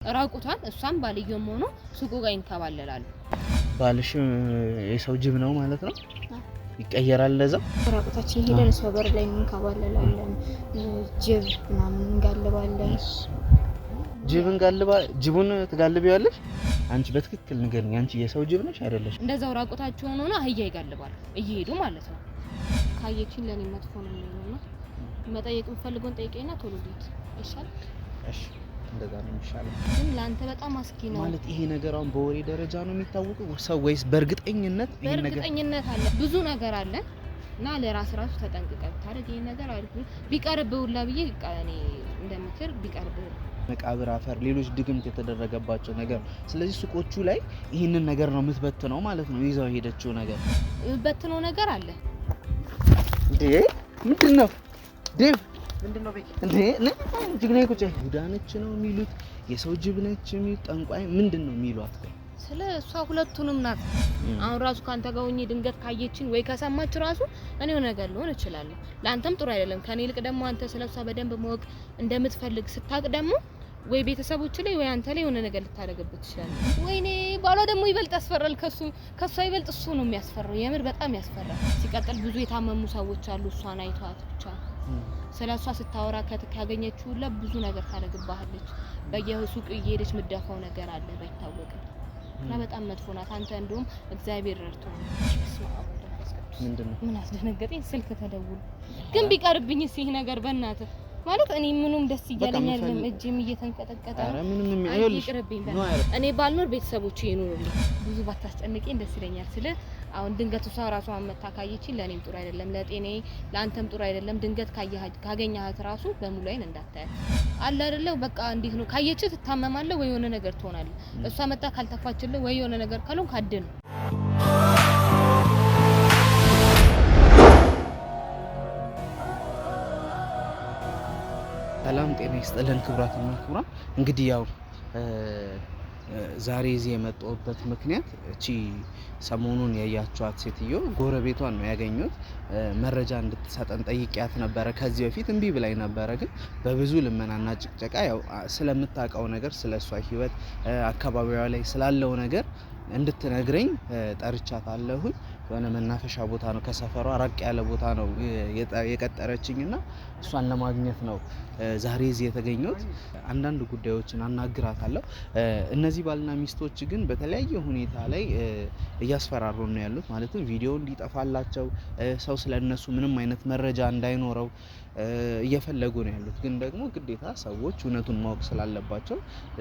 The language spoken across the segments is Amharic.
ራቁቷን እሷም ባልየውም ሆኖ ሱቁ ጋር ይንከባለላሉ። ባልሽ የሰው ጅብ ነው ማለት ነው? ይቀየራል ለዛ ራቁታችን ሄደን ሰው በር ላይ እንከባለላለን። ጅብ ምናምን እንጋልባለን። ጅቡን ትጋልቢያለሽ? አንቺ በትክክል ንገሪኝ፣ አንቺ የሰው ጅብ ነሽ አይደለሽ? እንደዛው ራቁታቸውን ሆኖ አህያ ይጋልባሉ እየሄዱ ማለት ነው። ካየችን ለኔ መጥፎ ነው የሚሆነውና መጠየቅ የምፈልገውን ጠይቄና ቶሎ ልሂድ ይሻላል። እሺ እንደዛ ነው የሚሻለው። ግን ላንተ በጣም አስጊ ነው ማለት ይሄ ነገር አሁን በወሬ ደረጃ ነው የሚታወቀው ሰው ወይስ በእርግጠኝነት ይሄ ነገር? በእርግጠኝነት አለ፣ ብዙ ነገር አለ እና ለራስ ራሱ ተጠንቅቀህ ታረግ። ይሄ ነገር አይደል ቢቀርብህ ሁላ ብዬ እኔ እንደምክር ቢቀርብህ መቃብር አፈር ሌሎች ድግምት የተደረገባቸው ነገር። ስለዚህ ሱቆቹ ላይ ይሄንን ነገር ነው የምትበትነው ማለት ነው። ይዛው ሄደችው ነገር በትነው ነገር አለ እንዴ? ምንድነው ዴቭ? ምንድነው በይ እንዴ? ጅግናይ ቁጭ ጉዳነች ነው የሚሉት፣ የሰው ጅብ ነች የሚሉት፣ ጠንቋይ ምንድነው የሚሏት? ስለ እሷ ሁለቱንም ናት። አሁን ራሱ ካንተ ጋር ሆኜ ድንገት ካየችን ወይ ከሰማች ራሱ እኔ የሆነ ነገር ልሆን እችላለሁ። ላንተም ጥሩ አይደለም። ከኔ ይልቅ ደግሞ አንተ ስለሷ በደንብ ማወቅ እንደምትፈልግ ስታቅ ደግሞ ወይ ቤተሰቦች ላይ ወይ አንተ ላይ የሆነ ነገር ልታደርግበት ይችላል። ወይኔ ባሏ ደግሞ ይበልጥ ያስፈራል። ከሷ ይበልጥ እሱ ነው የሚያስፈራው። የምር በጣም ያስፈራል። ሲቀጥል ብዙ የታመሙ ሰዎች አሉ። እሷን አይቷት ብቻ ስለሷ ስታወራ ካገኘችው ሁላ ብዙ ነገር ታደርግባለች። በየሱቁ እየሄደች ምደፋው ነገር አለ ባይታወቅም እና በጣም መጥፎ ናት። አንተ እንደውም እግዚአብሔር ረድቶ ምንድነው ምን አስደነገጠኝ? ስልክ ተደውሎ ግን ቢቀርብኝስ ይሄ ነገር በእናትህ ማለት እኔ ምኑም ደስ እያለኝ አይደለም። እጄም እየተንቀጠቀጠ አረ ምንም አይልሽ። እኔ ባልኖር ቤተሰቦቼ ይኖሩልኝ። ብዙ ባታስጨንቀኝ ደስ ይለኛል። ስለ አሁን ድንገት እሷ ራሷን መታካየችን ለኔም ጥሩ አይደለም፣ ለጤናዬ ለአንተም ጥሩ አይደለም። ድንገት ካገኘሃት ራሱ በሙሉ አይን እንዳታያት አለ አይደለ? በቃ እንዴት ነው ካየችህ ትታመማለህ ወይ የሆነ ነገር ትሆናለህ። እሷ መጣ ካልተፋችልህ ወይ የሆነ ነገር ካልሆን ካደን ሰላም ጤና ይስጥልን ክብራትና ክብራን። እንግዲህ ያው ዛሬ እዚህ የመጣሁበት ምክንያት እቺ ሰሞኑን ያያችኋት ሴትዮ ጎረቤቷን ነው ያገኙት። መረጃ እንድትሰጠን ጠይቂያት ነበረ። ከዚህ በፊት እምቢ ብላኝ ነበረ፣ ግን በብዙ ልመናና ጭቅጨቃ ያው ስለምታውቀው ነገር ስለሷ ህይወት አካባቢዋ ላይ ስላለው ነገር እንድትነግረኝ ጠርቻታለሁኝ። የሆነ መናፈሻ ቦታ ነው፣ ከሰፈሯ ራቅ ያለ ቦታ ነው የቀጠረችኝና እሷን ለማግኘት ነው ዛሬ እዚህ የተገኘሁት። አንዳንድ ጉዳዮችን አናግራታለሁ። እነዚህ ባልና ሚስቶች ግን በተለያየ ሁኔታ ላይ እያስፈራሩ ነው ያሉት። ማለትም ቪዲዮ እንዲጠፋላቸው፣ ሰው ስለነሱ ምንም አይነት መረጃ እንዳይኖረው እየፈለጉ ነው ያሉት። ግን ደግሞ ግዴታ ሰዎች እውነቱን ማወቅ ስላለባቸው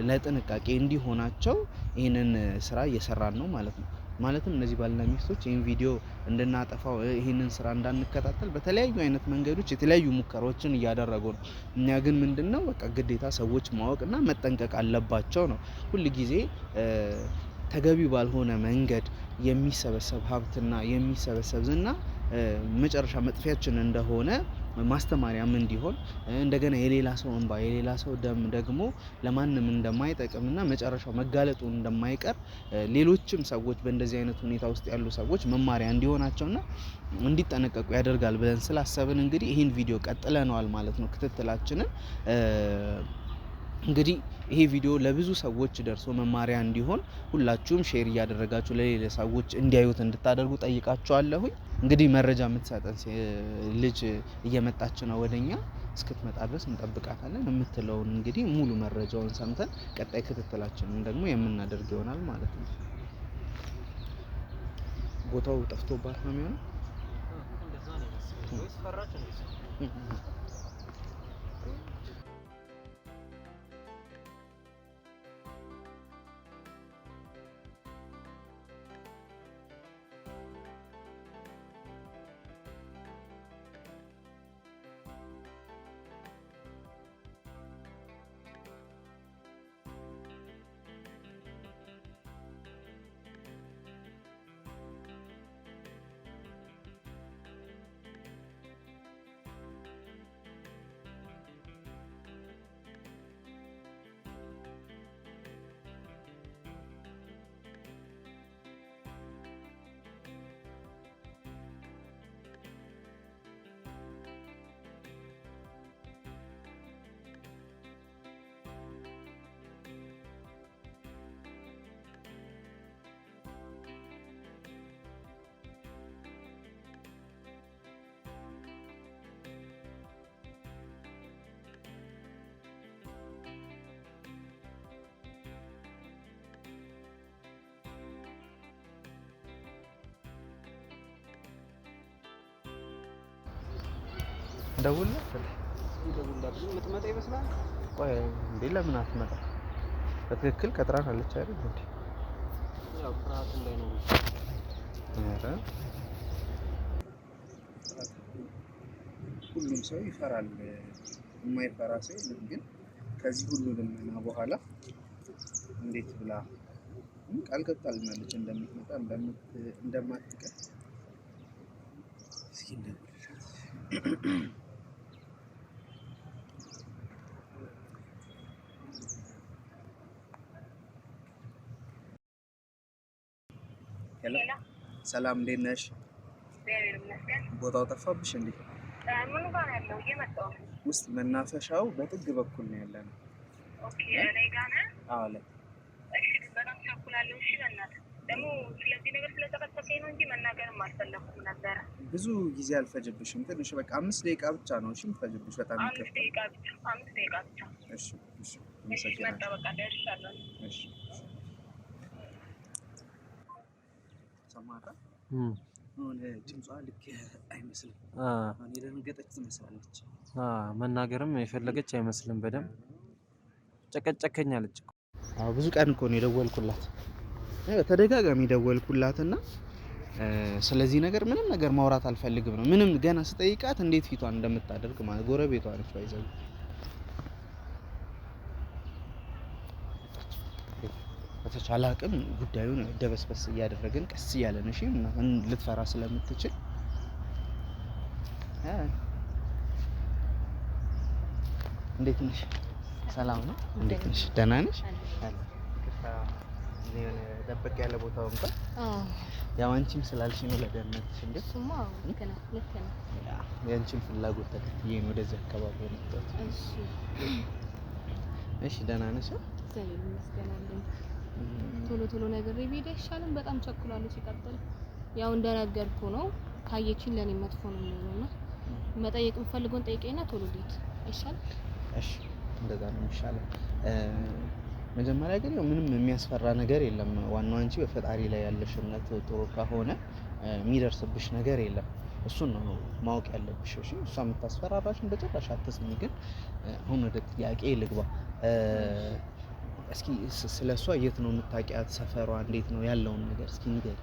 ለጥንቃቄ እንዲሆናቸው ይህንን ስራ እየሰራን ነው ማለት ነው። ማለትም እነዚህ ባልና ሚስቶች ይህን ቪዲዮ እንድናጠፋው ይህንን ስራ እንዳንከታተል በተለያዩ አይነት መንገዶች የተለያዩ ሙከራዎችን እያደረጉ ነው። እኛ ግን ምንድነው በቃ ግዴታ ሰዎች ማወቅና መጠንቀቅ አለባቸው ነው። ሁል ጊዜ ተገቢ ባልሆነ መንገድ የሚሰበሰብ ሀብትና የሚሰበሰብ ዝና መጨረሻ መጥፊያችን እንደሆነ ማስተማሪያም እንዲሆን እንደገና የሌላ ሰው እንባ የሌላ ሰው ደም ደግሞ ለማንም እንደማይጠቅምና መጨረሻው መጋለጡ እንደማይቀር ሌሎችም ሰዎች በእንደዚህ አይነት ሁኔታ ውስጥ ያሉ ሰዎች መማሪያ እንዲሆናቸውና እንዲጠነቀቁ ያደርጋል ብለን ስላሰብን እንግዲህ ይህን ቪዲዮ ቀጥለነዋል ማለት ነው ክትትላችንን። እንግዲህ ይሄ ቪዲዮ ለብዙ ሰዎች ደርሶ መማሪያ እንዲሆን ሁላችሁም ሼር እያደረጋችሁ ለሌላ ሰዎች እንዲያዩት እንድታደርጉ ጠይቃችኋለሁኝ። እንግዲህ መረጃ የምትሰጠን ልጅ እየመጣች ነው ወደኛ። እስክትመጣ ድረስ እንጠብቃታለን። የምትለውን እንግዲህ ሙሉ መረጃውን ሰምተን ቀጣይ ክትትላችንን ደግሞ የምናደርግ ይሆናል ማለት ነው። ቦታው ጠፍቶባት ነው የሚሆነው። ደውልላት የምትመጣ ይመስላል። ቆይ እንዴ ለምን አትመጣ? በትክክል ቀጥራናለች አይደል እንዴ? ያው ፍርሃት እንዳይኖር ኧረ ሁሉም ሰው ይፈራል። የማይፈራ ሰው የለም። ግን ከዚህ ሁሉ ልመና በኋላ እንዴት ብላ ቃል ገብታልናለች እንደምትመጣ እንደማትቀር። እስኪ እንደውልላት። ሄሎ ሰላም፣ እንዴት ነሽ? ቦታው ጠፋብሽ እንዴ? ምን ጋር ያለው እየመጣው ውስጥ መናፈሻው በጥግ በኩል ነው ያለነው። ኦኬ ላይ ጋር ነህ? አዎ ላይ። እሺ በጣም ቸኩላለሁ። እሺ በእናትህ ደግሞ ስለዚህ ነገር ስለተከሰከኝ ነው እንጂ መናገርም አልፈለኩም ነበረ። ብዙ ጊዜ አልፈጅብሽም። ትንሽ በቃ 5 ደቂቃ ብቻ ነው እሺ የምትፈጅብሽ። በጣም ይቅርታ። 5 ደቂቃ ብቻ። እሺ እሺ። መጣ በቃ ደርሻለሁ። እሺ ሰማታ ሆነ ድምጿ ልክ አይመስልም። አሁን የደነገጠች ትመስላለች። መናገርም የፈለገች አይመስልም። በደንብ ጨቀጨከኛለች። ብዙ ቀን እኮ ነው የደወልኩላት፣ ተደጋጋሚ ደወልኩላትና ስለዚህ ነገር ምንም ነገር ማውራት አልፈልግም ነው። ምንም ገና ስጠይቃት እንዴት ፊቷን እንደምታደርግ ማለት ጎረቤቷ ነች ባይዘው። በተቻለ አቅም ጉዳዩን ደበስበስ እያደረግን ቀስ እያለን እሺ፣ ልትፈራ ስለምትችል እንዴት ነሽ? ሰላም ነው? እንዴት ነሽ? ደህና ነሽ? ደበቅ ያለ ቦታው እንኳን ያው አንቺም ስላልሽ ነው ለደህንነትሽ። እንዴ እሱማ ልክ ነህ፣ ልክ ነህ። የአንቺን ፍላጎት ተከትዬ ነው ወደዚህ አካባቢ የመጣሁት። እሺ ደህና ነሽ? እግዚአብሔር ይመስገን አለኝ። ቶሎ ነገር ቢሄድ አይሻልም? በጣም ቸኩላለሁ። ሲቀጥል ያው እንደነገርኩ ነው፣ ካየችኝ ለኔ መጥፎ ነው የሚሆነውና መጠየቅ የምፈልገውን ጠይቄና ቶሎ ልሂድ አይሻልም? እሺ እንደዛ ነው የሚሻለው። መጀመሪያ ግን ምንም የሚያስፈራ ነገር የለም። ዋናው አንቺ በፈጣሪ ላይ ያለሽ እምነት ጥሩ ከሆነ የሚደርስብሽ ነገር የለም። እሱን ነው ማወቅ ያለብሽ። እሺ እሷ የምታስፈራራሽን በጭራሽ አትስሚ። ግን አሁን ወደ ጥያቄ ልግባ። እስኪ ስለሷ የት ነው የምታውቂያት? ሰፈሯ እንዴት ነው ያለውን ነገር እስኪ ንገሪ።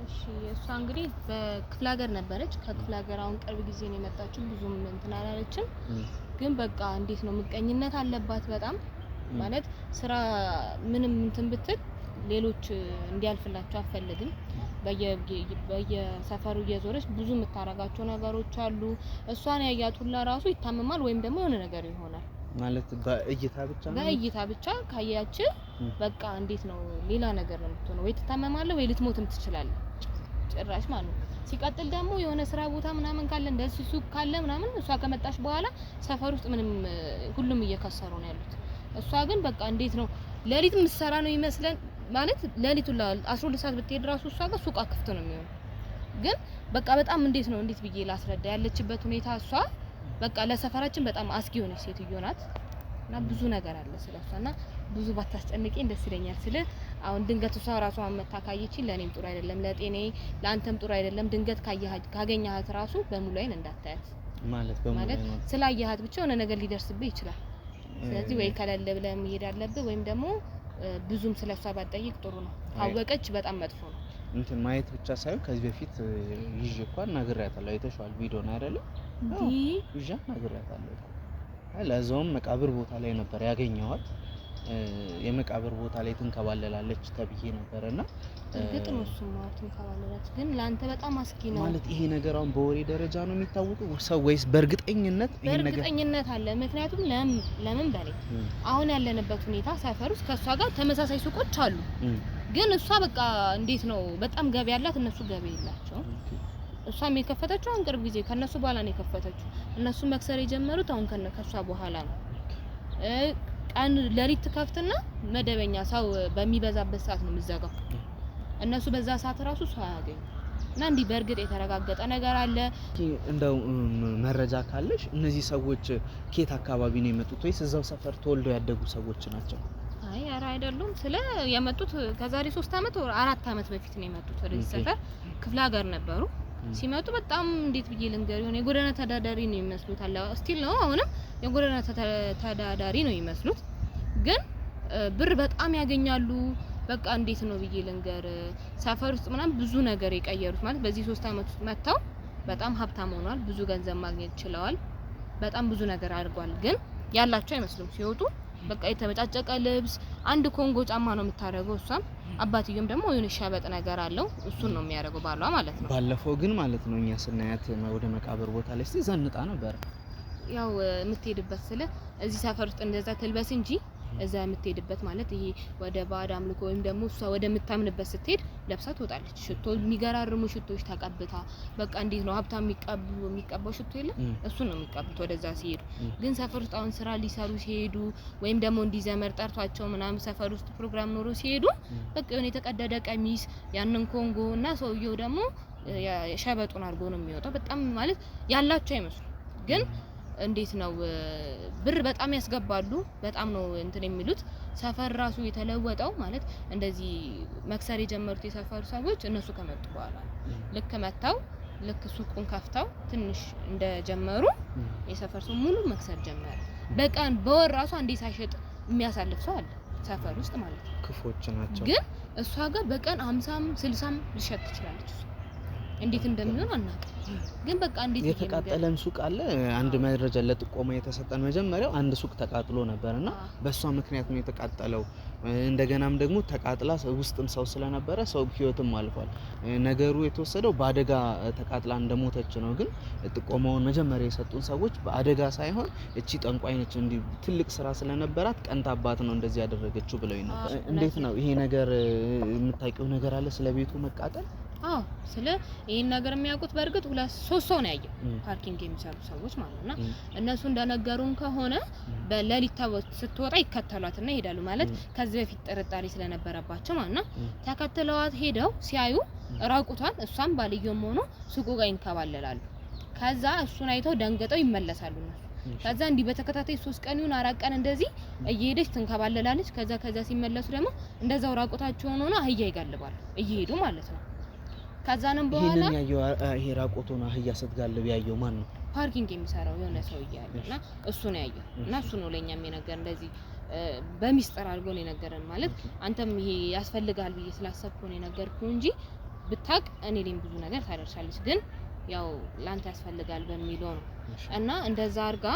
እሺ እሷ እንግዲህ በክፍለ ሀገር ነበረች። ከክፍለ ሀገር አሁን ቅርብ ጊዜ ነው የመጣችው። ብዙም እንትን አላለችም። ግን በቃ እንዴት ነው ምቀኝነት አለባት በጣም ማለት ስራ ምንም እንትን ብትል ሌሎች እንዲያልፍላቸው አትፈልግም። በየሰፈሩ እየዞረች ብዙ የምታረጋቸው ነገሮች አሉ። እሷን ያያቱላ ራሱ ይታመማል ወይም ደግሞ የሆነ ነገር ይሆናል ማለት በእይታ ብቻ ነው። በእይታ ብቻ ካያች በቃ እንዴት ነው ሌላ ነገር ነው የምትሆነው። ወይ ትታመማለህ ወይ ልትሞትም ትችላለህ ጭራሽ ማለት ነው። ሲቀጥል ደግሞ የሆነ ስራ ቦታ ምናምን ካለ እንደዚህ ሱቅ ካለ ምናምን እሷ ከመጣች በኋላ ሰፈር ውስጥ ምንም ሁሉም እየከሰሩ ነው ያሉት። እሷ ግን በቃ እንዴት ነው ሌሊት ምትሰራ ነው ይመስለን ማለት ሌሊቱን 12 ሰዓት ብትሄድ ራሱ እሷ ጋር ሱቅ ክፍት ነው የሚሆነው። ግን በቃ በጣም እንዴት ብዬ ላስረዳ ያለችበት ሁኔታ እሷ በቃ ለሰፈራችን በጣም አስጊ የሆነች ሴትዮ ናት። እና ብዙ ነገር አለ ስለሷና ብዙ ባታስጨንቂኝ ደስ ይለኛል። ስለ አሁን ድንገት እሷ ራሷን መታካየችን ለኔም ጥሩ አይደለም፣ ለጤናዬ ለአንተም ጥሩ አይደለም። ድንገት ካገኘሃት ራሱ በሙሉ አይን እንዳታያት ማለት ስላየሃት ብቻ የሆነ ነገር ሊደርስብህ ይችላል። ስለዚህ ወይ ከለለ ብለህ መሄድ አለብህ ወይም ደግሞ ብዙም ስለሷ ባትጠይቅ ጥሩ ነው። ካወቀች በጣም መጥፎ ነው። እንትን ማየት ብቻ ሳይሆን ከዚህ በፊት ይዤ እንኳን ነግሬያታለሁ። አይተሽዋል ቪዲዮ ነው አይደለ? ይዤ ነግሬያታለሁ። ለዛውም መቃብር ቦታ ላይ ነበር ያገኘኋት። የመቃብር ቦታ ላይ ትንከባለላለች ተብዬ ነበርና እርግጥ ነው እሱማ ትንከባለላለች፣ ግን ላንተ በጣም አስጊ ነው ማለት ይሄ ነገር አሁን በወሬ ደረጃ ነው የሚታወቀው ሰው ወይስ በእርግጠኝነት ይሄ ነገር? በእርግጠኝነት አለ። ምክንያቱም ለምን በኔ አሁን ያለንበት ሁኔታ ሰፈር ውስጥ ከሷ ጋር ተመሳሳይ ሱቆች አሉ። ግን እሷ በቃ እንዴት ነው በጣም ገቢ ያላት፣ እነሱ ገቢ የላቸው። እሷም የከፈተችው አሁን ቅርብ ጊዜ ከነሱ በኋላ ነው የከፈተችው። እነሱ መክሰር የጀመሩት አሁን ከሷ በኋላ ነው። ቀን ለሊት ከፍትና መደበኛ ሰው በሚበዛበት ሰዓት ነው የምዘጋው። እነሱ በዛ ሰዓት ራሱ ሰው አያገኙ እና እንዲህ በእርግጥ የተረጋገጠ ነገር አለ። እንደው መረጃ ካለሽ እነዚህ ሰዎች ኬት አካባቢ ነው የመጡት ወይስ እዛው ሰፈር ተወልደው ያደጉ ሰዎች ናቸው? አይ ኧረ አይደሉም። ስለ የመጡት ከዛሬ 3 አመት ወር 4 አመት በፊት ነው የመጡት ወደዚህ ሰፈር። ክፍለ ሀገር ነበሩ። ሲመጡ በጣም እንዴት ብዬ ልንገር የሆነ የጎዳና ተዳዳሪ ነው የሚመስሉት አላ ስቲል ነው አሁንም የጎዳና ተዳዳሪ ነው የሚመስሉት ግን ብር በጣም ያገኛሉ በቃ እንዴት ነው ብዬ ልንገር ሰፈር ውስጥ ምናምን ብዙ ነገር የቀየሩት ማለት በዚህ 3 አመት ውስጥ መጣው በጣም ሀብታም ሆኗል ብዙ ገንዘብ ማግኘት ችለዋል በጣም ብዙ ነገር አድርጓል ግን ያላቸው አይመስሉም ሲወጡ በቃ የተመጫጨቀ ልብስ አንድ ኮንጎ ጫማ ነው የምታረገው እሷም አባትየውም ደግሞ የሆነ ሻበጥ ነገር አለው እሱን ነው የሚያደርገው ባሏ ማለት ነው ባለፈው ግን ማለት ነው እኛ ስናያት ወደ መቃብር ቦታ ላይ ዘንጣ ነበር ያው የምትሄድበት ስለ እዚህ ሰፈር ውስጥ እንደዛ ትልበስ እንጂ እዛ የምትሄድበት ማለት ይሄ ወደ ባዕድ አምልኮ ወይም ደግሞ እሷ ወደ ምታምንበት ስትሄድ ለብሳ ትወጣለች ሽቶ የሚገራርሙ ሽቶች ተቀብታ በቃ እንዴት ነው ሀብታም የሚቀባው ሽቶ የለም እሱን ነው የሚቀቡት ወደዛ ሲሄዱ ግን ሰፈር ውስጥ አሁን ስራ ሊሰሩ ሲሄዱ ወይም ደግሞ እንዲዘመር ጠርቷቸው ምናምን ሰፈር ውስጥ ፕሮግራም ኖሮ ሲሄዱ በቃ የሆነ የተቀደደ ቀሚስ ያንን ኮንጎ እና ሰውየው ደግሞ ሸበጡን አድርጎ ነው የሚወጣው በጣም ማለት ያላቸው አይመስሉ ግን እንዴት ነው ብር በጣም ያስገባሉ በጣም ነው እንትን የሚሉት ሰፈር ራሱ የተለወጠው ማለት እንደዚህ መክሰር የጀመሩት የሰፈሩ ሰዎች እነሱ ከመጡ በኋላ ልክ መጣው ልክ ሱቁን ከፍተው ትንሽ እንደጀመሩ የሰፈር ሰው ሙሉ መክሰር ጀመረ በቀን በወር ራሱ አንዴ ሳይሸጥ የሚያሳልፍ ሰው አለ ሰፈር ውስጥ ማለት ነው ክፎች ናቸው ግን እሷ ጋር በቀን 50 60 ልሸጥ ትችላለች እንዴት እንደሚሆን አናውቅም ግን በቃ እንዴት የተቃጠለም ሱቅ አለ አንድ መረጃ ለጥቆማ የተሰጠን መጀመሪያው አንድ ሱቅ ተቃጥሎ ነበርና በሷ ምክንያት ነው የተቃጠለው እንደገናም ደግሞ ተቃጥላ ውስጥም ሰው ስለነበረ ሰው ህይወትም አልፏል ነገሩ የተወሰደው በአደጋ ተቃጥላ እንደሞተች ነው ግን ጥቆማውን መጀመሪያ የሰጡን ሰዎች በአደጋ ሳይሆን እቺ ጠንቋይ ነች እንዲ ትልቅ ስራ ስለነበራት ቀንታባት ነው እንደዚህ ያደረገችው ብለው ነበር እንዴት ነው ይሄ ነገር የምታውቂው ነገር አለ ስለ ቤቱ መቃጠል አዎ ስለ ይሄን ነገር የሚያውቁት በርግጥ 2-3 ሰው ነው ያየው ፓርኪንግ የሚሰሩ ሰዎች ማለትና እነሱ እንደነገሩን ከሆነ በሌሊት ስትወጣ ይከተሏትና ይሄዳሉ ማለት ከዚህ በፊት ጥርጣሬ ስለነበረባቸው ማለትና ተከትለዋት ሄደው ሲያዩ ራቁቷን እሷም ባልየውም ሆኖ ሱቁ ጋር ይንከባለላሉ ከዛ እሱን አይተው ደንገጠው ይመለሳሉ እነሱ ከዛ እንዲ በተከታታይ 3 ቀን ይሁን 4 ቀን እንደዚህ እየሄደች ትንከባለላለች ከዛ ሲመለሱ ደግሞ እንደዛው ራቁታቸውን ሆኖ አህያ ይጋልባሉ እየሄዱ ማለት ነው ከዛንም በኋላ ይሄንን ያየው ይሄ ራቆቱን አህያ ስትጋልብ ያየው ማን ነው ፓርኪንግ የሚሰራው የሆነ ሰው ያያልና እሱ ነው ያየው እና እሱ ነው ለኛም የነገር እንደዚህ በሚስጥር አድርጎ ነው የነገረን ማለት አንተም ይሄ ያስፈልጋል ብዬ ስላሰብኩ ነው የነገርኩ እንጂ ብታቅ እኔ ሌም ብዙ ነገር ታደርሻለች ግን ያው ላንተ ያስፈልጋል በሚለው ነው እና እንደዛ አርጋ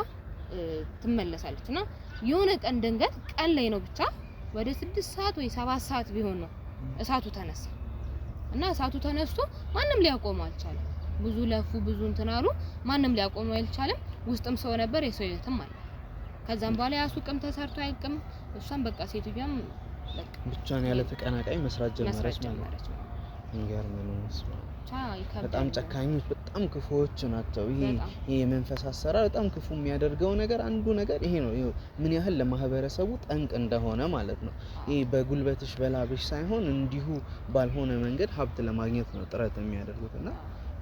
ትመለሳለችና የሆነ ቀን ድንገት ቀን ላይ ነው ብቻ ወደ 6 ሰዓት ወይ 7 ሰዓት ቢሆን ነው እሳቱ ተነሳ እና እሳቱ ተነስቶ ማንንም ሊያቆመው አልቻለም ብዙ ለፉ ብዙ እንትናሉ ማንንም ሊያቆመው አልቻለም ውስጥም ሰው ነበር የሰው ህይወትም አለ ከዛም በኋላ ያሱቅም ተሰርቶ አይቅም እሷም በቃ ሴትዮዋም በቃ ብቻን ያለ ተቀናቃይ መስራት ጀመረች ማለት ነው እንገርም ነው በጣም ጨካኞች በጣም ክፉዎች ናቸው ይሄ መንፈስ አሰራር በጣም ክፉ የሚያደርገው ነገር አንዱ ነገር ይሄ ነው ምን ያህል ለማህበረሰቡ ጠንቅ እንደሆነ ማለት ነው ይሄ በጉልበትሽ በላብሽ ሳይሆን እንዲሁ ባልሆነ መንገድ ሀብት ለማግኘት ነው ጥረት የሚያደርጉትና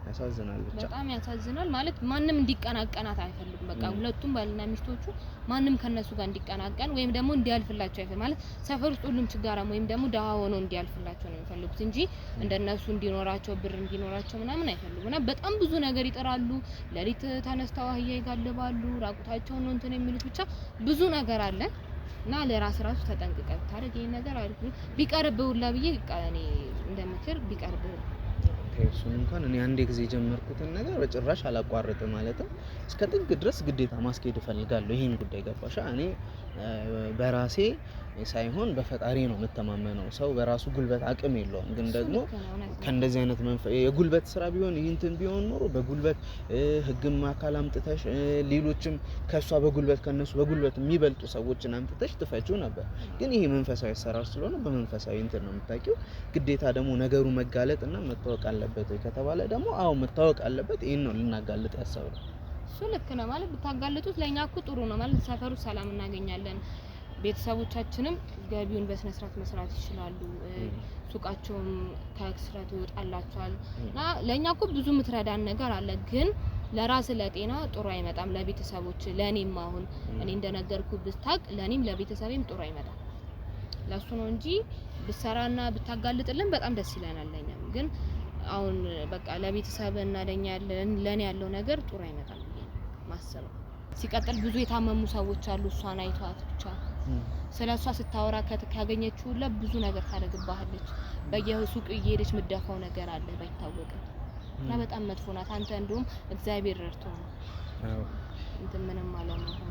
ያሳዝናል ብቻ በጣም ያሳዝናል ማለት ማንንም እንዲቀናቀናት አይፈልጉም በቃ ሁለቱም ባልና ሚስቶቹ ማንንም ከነሱ ጋር እንዲቀናቀን ወይም ደግሞ እንዲያልፍላቸው አይፈልጉም ማለት ሰፈር ውስጥ ሁሉም ችጋራም ወይም ደግሞ ደሃ ሆኖ እንዲያልፍላቸው ነው የሚፈልጉት እንጂ እንደነሱ እንዲኖራቸው ብር እንዲኖራቸው ምናምን አይፈልጉምና በጣም ብዙ ነገር ይጥራሉ ለሊት ተነስተው አህያ ይጋልባሉ ራቁታቸውን ነው እንትን የሚሉት ብቻ ብዙ ነገር አለ እና ለራስ ተጠንቅቀህ ታረግ ይሄን ነገር አሪፍ ቢቀርብው ለብዬ እኔ እንደምክር ቢቀርብው እሱን እንኳን እኔ አንዴ ጊዜ ጀመርኩትን ነገር በጭራሽ አላቋርጥም ማለት እስከ ጥግ ድረስ ግዴታ ማስኬድ እፈልጋለሁ ይሄን ጉዳይ ገባሻ እኔ በራሴ ሳይሆን በፈጣሪ ነው መተማመነው ሰው በራሱ ጉልበት አቅም የለውም ግን ደግሞ ከእንደዚህ አይነት የጉልበት ስራ ቢሆን ይህንትን ቢሆን ኖሮ በጉልበት ህግም አካል አምጥተሽ ሌሎችም ከሷ በጉልበት ከነሱ በጉልበት የሚበልጡ ሰዎችን አምጥተሽ ትፈጪው ነበር ግን ይሄ መንፈሳዊ አሰራር ስለሆነ በመንፈሳዊ እንትን ነው የምታውቂው ግዴታ ደግሞ ነገሩ መጋለጥና መታወቅ አለበት ከተባለ ደግሞ አዎ መታወቅ አለበት ይሄን ነው ልናጋልጥ ያሰብነው እሱ ልክ ነው ማለት ብታጋልጡት ለኛ እኮ ጥሩ ነው ማለት ሰፈሩ ሰላም እናገኛለን ቤተሰቦቻችንም ገቢውን በስነ ስርዓት መስራት ይችላሉ ሱቃቸውም ከክስራት ይወጣላቸዋል እና ለኛ እኮ ብዙ ምትረዳን ነገር አለ ግን ለራስ ለጤና ጥሩ አይመጣም ለቤተሰቦች ለኔም አሁን እኔ እንደነገርኩ ብታቅ ለኔም ለቤተሰቤም ጥሩ አይመጣም ለሱ ነው እንጂ ብሰራና ብታጋልጥልን በጣም ደስ ይለናል ለኛም ግን አሁን በቃ ለቤተሰብ እና ለኔ ያለው ነገር ጥሩ አይመጣም ብዬ ማሰበው። ሲቀጥል ብዙ የታመሙ ሰዎች አሉ እሷን አይቷት ብቻ ስለሷ ስታወራ ካገኘችው ብዙ ነገር ታደርግባለች። በየሱቅ እየሄደች ምደፋው ነገር አለ ባይታወቅም እና በጣም መጥፎ ናት። አንተ እንደውም እግዚአብሔር ረድቶ ነው እንትን ምንም አለመሆኑ።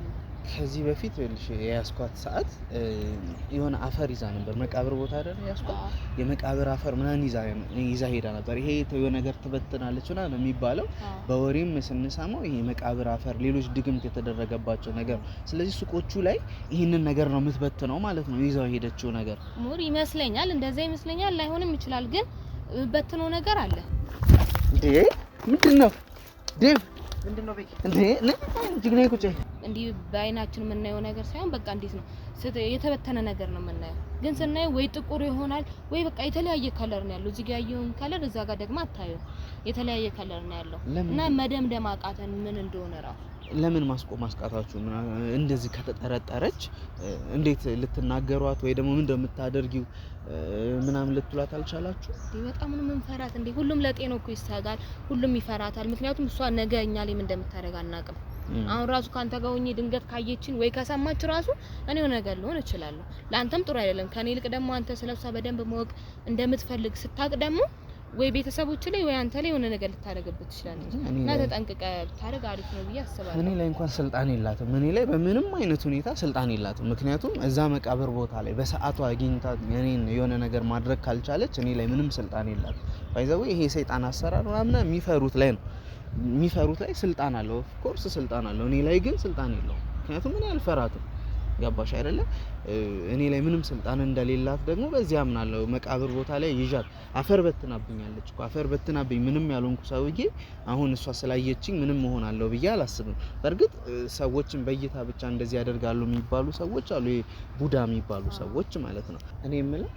ከዚህ በፊት የያስኳት ሰዓት የሆነ አፈር ይዛ ነበር። መቃብር ቦታ አይደል ያስኳት፣ የመቃብር አፈር ምናምን ይዛ ሄዳ ነበር። ይሄ የሆነ ነገር ትበትናለች እና ነው የሚባለው። በወሬም ስንሰማው ይሄ መቃብር አፈር፣ ሌሎች ድግምት የተደረገባቸው ነገር። ስለዚህ ሱቆቹ ላይ ይህንን ነገር ነው የምትበትነው ማለት ነው። ይዛው ሄደችው ነገር ሙር ይመስለኛል፣ እንደዛ ይመስለኛል። ላይሆንም ይችላል፣ ግን በትኖ ነገር አለ እንዴ። ምንድነው ዴቭ? ምንድነው በቂ እንዴ? ጅግና ቁጭ እንዲህ በአይናችን የምናየው ነገር ሳይሆን በቃ እንዴት ነው የተበተነ ነገር ነው የምናየው። ግን ስናየው ወይ ጥቁር ይሆናል ወይ በቃ የተለያየ ከለር ነው ያለው። እዚህ ጋር ያየውን ከለር እዛ ጋር ደግሞ አታየው፣ የተለያየ ከለር ነው ያለው እና መደምደም አቃተን ምን እንደሆነ ራሱ። ለምን ማስቃታችሁ? እንደዚህ ከተጠረጠረች እንዴት ልትናገሯት ወይ ደግሞ ምን እንደምታደርጊው ምናምን ልትሏት አልቻላችሁ? በጣም ነው የምንፈራት እንዴ። ሁሉም ለጤናው እኮ ይሳጋል፣ ሁሉም ይፈራታል። ምክንያቱም እሷ ነገ እኛ ላይ ምን እንደምታደርግ አናውቅም። አሁን ራሱ ካንተ ጋር ሆኜ ድንገት ካየችን ወይ ከሰማች ራሱ እኔ የሆነ ነገር ልሆን እችላለሁ። ለአንተም ጥሩ አይደለም። ከኔ ይልቅ ደግሞ አንተ ስለሷ በደንብ ማወቅ እንደምትፈልግ ስታቅ ደግሞ ወይ ቤተሰቦች ላይ ወይ አንተ ላይ የሆነ ነገር ልታደርግበት ትችላለች እና ተጠንቅቀህ ብታደርግ አሪፍ ነው ብዬ አስባለሁ። እኔ ላይ እንኳን ስልጣን የላትም። እኔ ላይ በምንም አይነት ሁኔታ ስልጣን የላትም። ምክንያቱም እዛ መቃብር ቦታ ላይ በሰዓቱ አግኝታ እኔን የሆነ ነገር ማድረግ ካልቻለች እኔ ላይ ምንም ስልጣን የላትም። ባይዘው ይሄ ሰይጣን አሰራር ምናምን የሚፈሩት ላይ ነው። የሚፈሩት ላይ ስልጣን አለው። ኦፍ ኮርስ ስልጣን አለው። እኔ ላይ ግን ስልጣን የለውም። ምክንያቱም እኔ አልፈራትም። ገባሽ አይደለ? እኔ ላይ ምንም ስልጣን እንደሌላት ደግሞ በዚህ አምናለሁ። መቃብር ቦታ ላይ ይዣት አፈር በትናብኛለች እኮ አፈር በትናብኝ ምንም ያልሆንኩ ሰውዬ አሁን እሷ ስላየችኝ ምንም መሆናለሁ ብዬ አላስብም። በርግጥ ሰዎችን በእይታ ብቻ እንደዚህ ያደርጋሉ የሚባሉ ሰዎች አሉ። ቡዳ የሚባሉ ሰዎች ማለት ነው። እኔ የምለው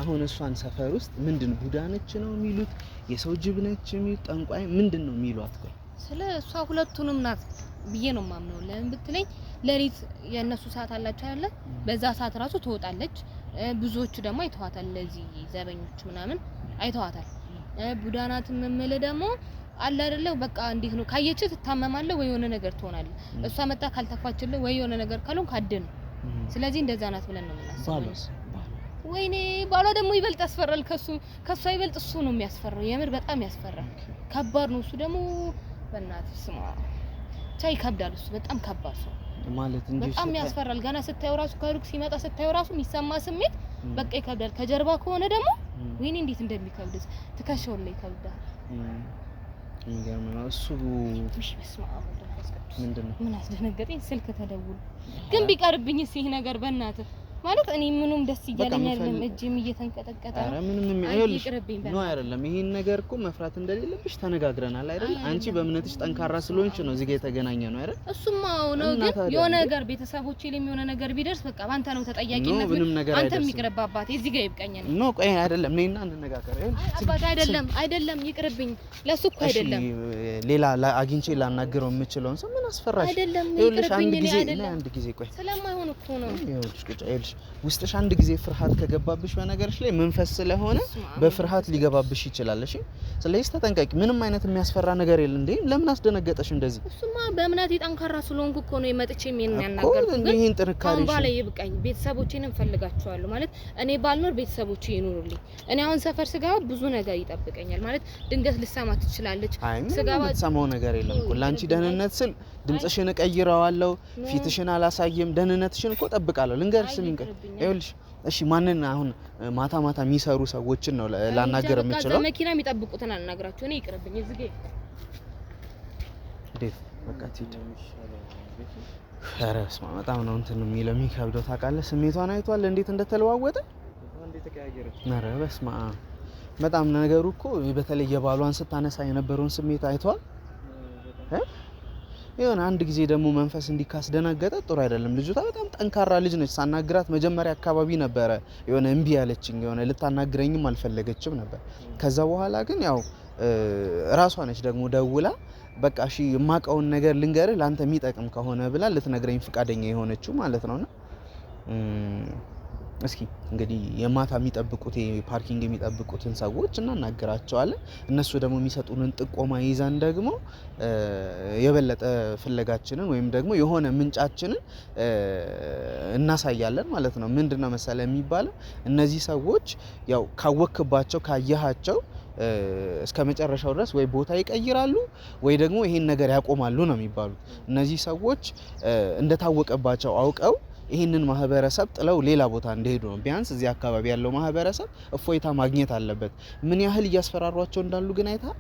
አሁን እሷን ሰፈር ውስጥ ምንድን ቡዳ ነች ነው የሚሉት? የሰው ጅብ ነች የሚሉት? ጠንቋይ ምንድን ነው የሚሏት? ቆይ ስለ እሷ ሁለቱንም ናት ብዬ ነው የማምነው። ለምን ብትለኝ ለሊት የነሱ ሰዓት አላቸው አይደለ? በዛ ሰዓት ራሱ ትወጣለች። ብዙዎቹ ደግሞ አይተዋታል። ለዚህ ዘበኞች ምናምን አይተዋታል። ቡዳናት የምምል ደግሞ አለ አይደለ? በቃ እንዴት ነው ካየች ትታመማለህ ወይ የሆነ ነገር ትሆናለህ። እሷ መጣ ካልተፋችልህ ወይ የሆነ ነገር ካልሆን ካደን። ስለዚህ እንደዛ ናት ብለን ነው የምናስበው። ወይኔ ባሏ ደግሞ ይበልጥ ያስፈራል። ከሷ ይበልጥ እሱ ነው የሚያስፈራው። የምር በጣም ያስፈራል። ከባድ ነው እሱ ደግሞ በእናትህ ስማ ቻይ ይከብዳል። እሱ በጣም ከባድ ሰው ማለት እንጂ በጣም ያስፈራል። ገና ስታየው ራሱ ከሩቅ ሲመጣ ስታየው ራሱ የሚሰማ ስሜት በቃ ይከብዳል። ከጀርባ ከሆነ ደግሞ ወይኔ እንዴት እንደሚከብድ ትከሻው ላይ ይከብዳል። የሚገርም ነው እሱ። እሺ በስመ አብ ምንድነው ምን አስደነገጠኝ? ስልክ ተደውሎ ግን ቢቀርብኝስ ይሄ ነገር በእናትህ ማለት እኔ ምኑም ደስ እያለኝ አይደለም። እጄም እየተንቀጠቀጠ ነው። አረ ምንም አይልሽ ነው አይደለም። ይሄን ነገር እኮ መፍራት እንደሌለብሽ ተነጋግረናል አይደል? አንቺ በእምነትሽ ጠንካራ ስለሆንሽ ነው እዚህ ጋር የተገናኘ ነው አይደል? እሱማ ነው። ግን የሆነ ነገር ቤተሰቦቼ ላይ የሆነ ነገር ቢደርስ በቃ ባንተ ነው ተጠያቂነት። አንተ የሚቅርብ አባቴ እዚህ ጋር ይብቀኛል። ኖ ቆይ አይደለም ነይና እንነጋገር። አባቴ አይደለም ይቅርብኝ። ለሱ እኮ አይደለም ሌላ አግኝቼ ላናግረው የምችለውን ሰው ምን አስፈራሽ? አይደለም ይኸውልሽ አንድ ጊዜ ቆይ ስለማይሆን እኮ ነው። ይኸውልሽ ውስጥሽ አንድ ጊዜ ፍርሃት ከገባብሽ በነገርሽ ላይ መንፈስ ስለሆነ በፍርሃት ሊገባብሽ ይችላል። እሺ ስለዚህ ተጠንቀቂ። ምንም አይነት የሚያስፈራ ነገር የለም። እንዴ ለምን አስደነገጠሽ እንደዚህ? እሱማ በእምነቴ ጠንካራ ስለሆንኩ እኮ ነው የመጥቼ ምን ያናገርኩት። ግን ይሄን ጥንካሬሽ አሁን ባለ ይብቃኝ። ቤተሰቦቼን እንፈልጋቸዋለሁ ማለት እኔ ባልኖር ቤተሰቦቼ ይኖሩልኝ። እኔ አሁን ሰፈር ስጋባ ብዙ ነገር ይጠብቀኛል ማለት ድንገት ልሰማ ትችላለች። ስጋባ ሰማው ነገር የለም እኮ ላንቺ ደህንነት ስል ድምጽሽን እቀይረዋለሁ፣ ፊትሽን አላሳየም። ደህንነትሽን እኮ ጠብቃለሁ። ልንገርሽ ምን ይኸውልሽ እሺ ማንን አሁን ማታ የሚሰሩ ሰዎችን ነው ላናገር የምችለው። በመኪና የሚጠብቁትን አናግራቸው። እኔ ይቅርብኝ እዚህ ጋር ዴት በቃ ትይድ ፈረስ በጣም ነው እንትን የሚለው የሚከብደው ታውቃለህ። ስሜቷን አይቷል እንዴት እንደተለዋወጠ እንዴት ተቀያየረች። ኧረ በስመ አብ በጣም ነገሩ እኮ በተለይ የባሏን ስታነሳ የነበረውን ስሜት አይቷል። የሆነ አንድ ጊዜ ደግሞ መንፈስ እንዲካስደናገጠ ጥሩ አይደለም። ልጅቷ በጣም ጠንካራ ልጅ ነች። ሳናግራት መጀመሪያ አካባቢ ነበረ የሆነ እምቢ ያለችኝ፣ የሆነ ልታናግረኝም አልፈለገችም ነበር። ከዛ በኋላ ግን ያው ራሷ ነች ደግሞ ደውላ በቃ እሺ የማውቀውን ነገር ልንገርህ ላንተ የሚጠቅም ከሆነ ብላ ልትነግረኝ ፍቃደኛ የሆነችው ማለት ነውና እስኪ እንግዲህ የማታ የሚጠብቁት ፓርኪንግ የሚጠብቁትን ሰዎች እናናገራቸዋለን። እነሱ ደግሞ የሚሰጡንን ጥቆማ ይዘን ደግሞ የበለጠ ፍለጋችንን ወይም ደግሞ የሆነ ምንጫችንን እናሳያለን ማለት ነው። ምንድነው መሰለ የሚባለው እነዚህ ሰዎች ያው ካወክባቸው ካየሃቸው እስከ መጨረሻው ድረስ ወይ ቦታ ይቀይራሉ ወይ ደግሞ ይሄን ነገር ያቆማሉ ነው የሚባሉት። እነዚህ ሰዎች እንደታወቀባቸው አውቀው ይህንን ማህበረሰብ ጥለው ሌላ ቦታ እንደሄዱ ነው። ቢያንስ እዚህ አካባቢ ያለው ማህበረሰብ እፎይታ ማግኘት አለበት። ምን ያህል እያስፈራሯቸው እንዳሉ ግን አይተሃል።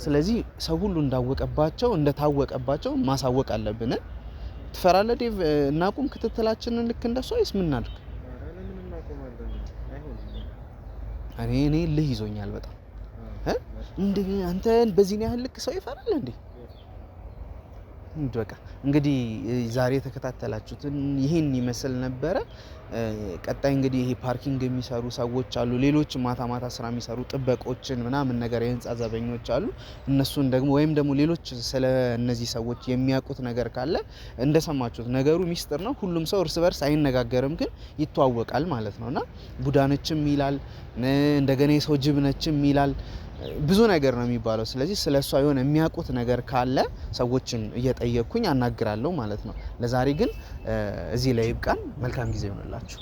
ስለዚህ ሰው ሁሉ እንዳወቀባቸው እንደታወቀባቸው ማሳወቅ አለብን። ትፈራለህ ዴቭ? እናቁም ክትትላችንን ልክ እንደሱ አይስ ምን እናድርግ? እኔ ልህ ይዞኛል በጣም እንዴ አንተ በዚህ ያህል ልክ ሰው ይፈራል እንዴ? በቃ እንግዲህ ዛሬ ተከታተላችሁትን ይሄን ይመስል ነበረ። ቀጣይ እንግዲህ ይሄ ፓርኪንግ የሚሰሩ ሰዎች አሉ፣ ሌሎች ማታ ማታ ስራ የሚሰሩ ጥበቆችን ምናምን ነገር የህንጻ ዘበኞች አሉ። እነሱን ደግሞ ወይም ደግሞ ሌሎች ስለ እነዚህ ሰዎች የሚያውቁት ነገር ካለ እንደሰማችሁት ነገሩ ሚስጥር ነው። ሁሉም ሰው እርስ በርስ አይነጋገርም፣ ግን ይተዋወቃል ማለት ነውና ቡዳነችም ይላል እንደገና የሰው ጅብ ነችም ይላል ብዙ ነገር ነው የሚባለው። ስለዚህ ስለሷ የሆነ የሚያውቁት ነገር ካለ ሰዎችን እየጠየቅኩኝ አናግራለሁ ማለት ነው። ለዛሬ ግን እዚህ ላይ ይብቃን። መልካም ጊዜ ይሆንላችሁ።